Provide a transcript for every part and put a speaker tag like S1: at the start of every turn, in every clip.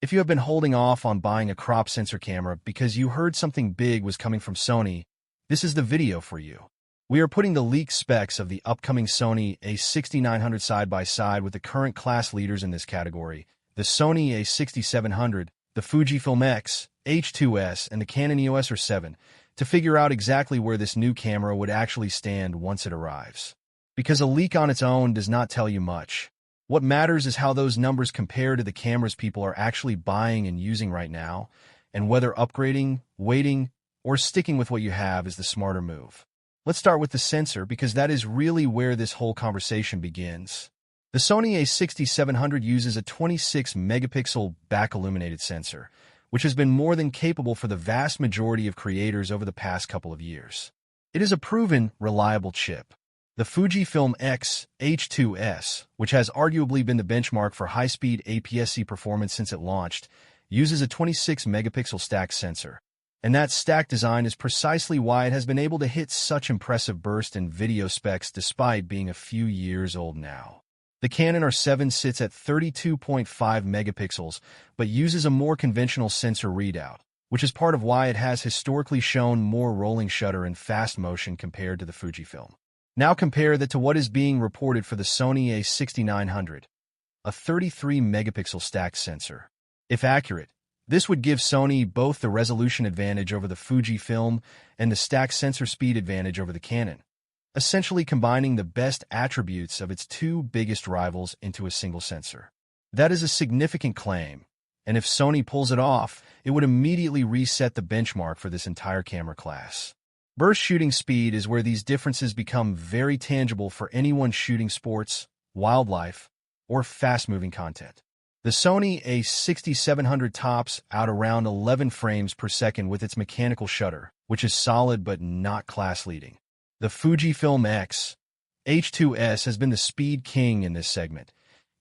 S1: If you have been holding off on buying a crop sensor camera because you heard something big was coming from Sony, this is the video for you. We are putting the leaked specs of the upcoming Sony A6900 side by side with the current class leaders in this category, the Sony A6700, the Fujifilm X-H2S, and the Canon EOS R7, to figure out exactly where this new camera would actually stand once it arrives. Because a leak on its own does not tell you much. What matters is how those numbers compare to the cameras people are actually buying and using right now, and whether upgrading, waiting, or sticking with what you have is the smarter move. Let's start with the sensor because that is really where this whole conversation begins. The Sony A6700 uses a 26-megapixel back-illuminated sensor, which has been more than capable for the vast majority of creators over the past couple of years. It is a proven, reliable chip. The Fujifilm X-H2S, which has arguably been the benchmark for high-speed APS-C performance since it launched, uses a 26-megapixel stacked sensor. And that stacked design is precisely why it has been able to hit such impressive burst and video specs despite being a few years old now. The Canon R7 sits at 32.5 megapixels, but uses a more conventional sensor readout, which is part of why it has historically shown more rolling shutter and fast motion compared to the Fujifilm. Now compare that to what is being reported for the Sony A6900, a 33-megapixel stacked sensor. If accurate, this would give Sony both the resolution advantage over the Fujifilm and the stacked sensor speed advantage over the Canon, essentially combining the best attributes of its two biggest rivals into a single sensor. That is a significant claim, and if Sony pulls it off, it would immediately reset the benchmark for this entire camera class. Burst shooting speed is where these differences become very tangible for anyone shooting sports, wildlife, or fast-moving content. The Sony A6700 tops out around 11 frames per second with its mechanical shutter, which is solid but not class-leading. The Fujifilm X-H2S has been the speed king in this segment,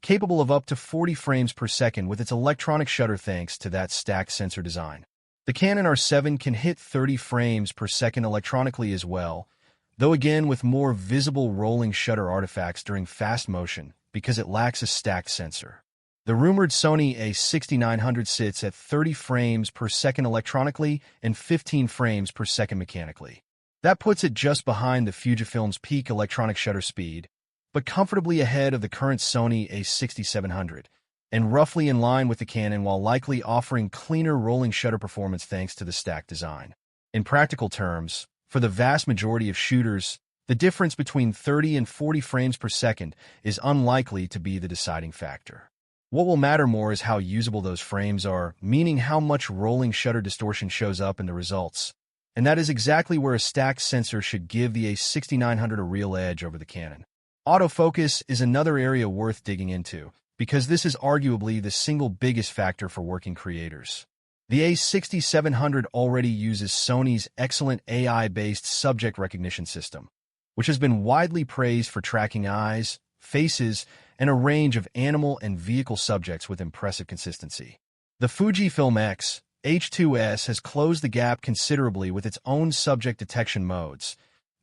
S1: capable of up to 40 frames per second with its electronic shutter thanks to that stacked sensor design. The Canon R7 can hit 30 frames per second electronically as well, though again with more visible rolling shutter artifacts during fast motion because it lacks a stacked sensor. The rumored Sony A6900 sits at 30 frames per second electronically and 15 frames per second mechanically. That puts it just behind the Fujifilm's peak electronic shutter speed, but comfortably ahead of the current Sony A6700, and roughly in line with the Canon while likely offering cleaner rolling shutter performance thanks to the stacked design. In practical terms, for the vast majority of shooters, the difference between 30 and 40 frames per second is unlikely to be the deciding factor. What will matter more is how usable those frames are, meaning how much rolling shutter distortion shows up in the results. And that is exactly where a stacked sensor should give the A6900 a real edge over the Canon. Autofocus is another area worth digging into, because this is arguably the single biggest factor for working creators. The A6700 already uses Sony's excellent AI-based subject recognition system, which has been widely praised for tracking eyes, faces, and a range of animal and vehicle subjects with impressive consistency. The Fujifilm X-H2S has closed the gap considerably with its own subject detection modes,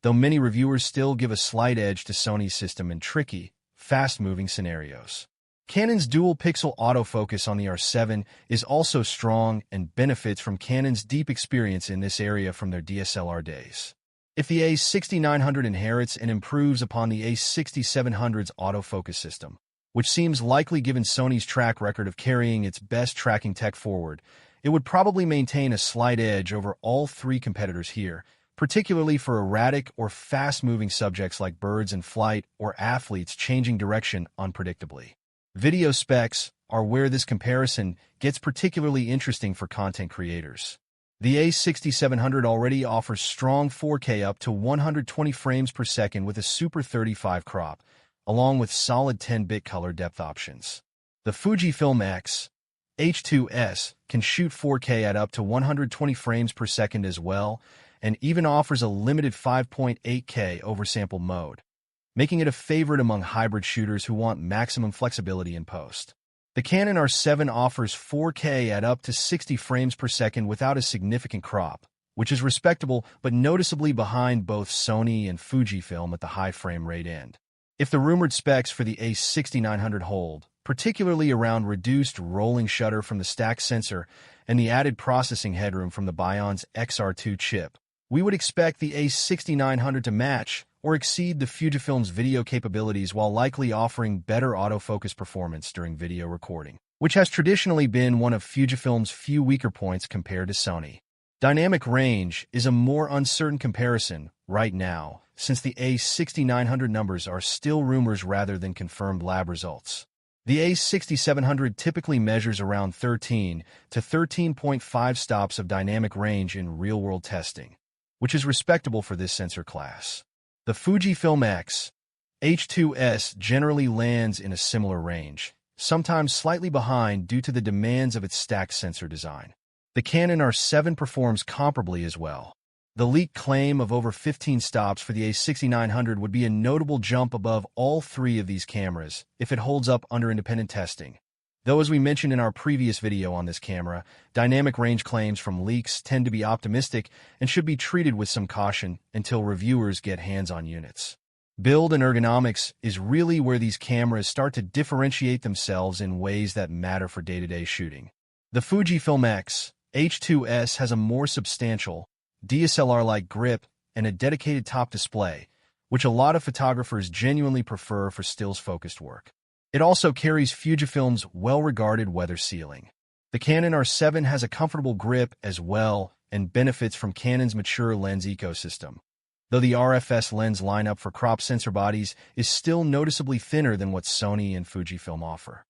S1: though many reviewers still give a slight edge to Sony's system in tricky, fast-moving scenarios. Canon's dual-pixel autofocus on the R7 is also strong and benefits from Canon's deep experience in this area from their DSLR days. If the A6900 inherits and improves upon the A6700's autofocus system, which seems likely given Sony's track record of carrying its best tracking tech forward, it would probably maintain a slight edge over all three competitors here, particularly for erratic or fast-moving subjects like birds in flight or athletes changing direction unpredictably. Video specs are where this comparison gets particularly interesting for content creators. The A6700 already offers strong 4K up to 120 frames per second with a Super 35 crop, along with solid 10-bit color depth options. The Fujifilm X-H2S can shoot 4K at up to 120 frames per second as well, and even offers a limited 5.8K oversample mode, making it a favorite among hybrid shooters who want maximum flexibility in post. The Canon R7 offers 4K at up to 60 frames per second without a significant crop, which is respectable but noticeably behind both Sony and Fujifilm at the high frame rate end. If the rumored specs for the A6900 hold, particularly around reduced rolling shutter from the stacked sensor and the added processing headroom from the Bion's XR2 chip. We would expect the A6900 to match or exceed the Fujifilm's video capabilities while likely offering better autofocus performance during video recording, which has traditionally been one of Fujifilm's few weaker points compared to Sony. Dynamic range is a more uncertain comparison right now, since the A6900 numbers are still rumors rather than confirmed lab results. The A6700 typically measures around 13 to 13.5 stops of dynamic range in real-world testing, which is respectable for this sensor class. The Fujifilm X-H2S generally lands in a similar range, sometimes slightly behind due to the demands of its stacked sensor design. The Canon R7 performs comparably as well. The leaked claim of over 15 stops for the A6900 would be a notable jump above all three of these cameras if it holds up under independent testing. Though, as we mentioned in our previous video on this camera, dynamic range claims from leaks tend to be optimistic and should be treated with some caution until reviewers get hands-on units. Build and ergonomics is really where these cameras start to differentiate themselves in ways that matter for day-to-day shooting. The Fujifilm X-H2S has a more substantial, DSLR-like grip and a dedicated top display, which a lot of photographers genuinely prefer for stills-focused work. It also carries Fujifilm's well-regarded weather sealing. The Canon R7 has a comfortable grip as well and benefits from Canon's mature lens ecosystem, though the RFS lens lineup for crop sensor bodies is still noticeably thinner than what Sony and Fujifilm offer.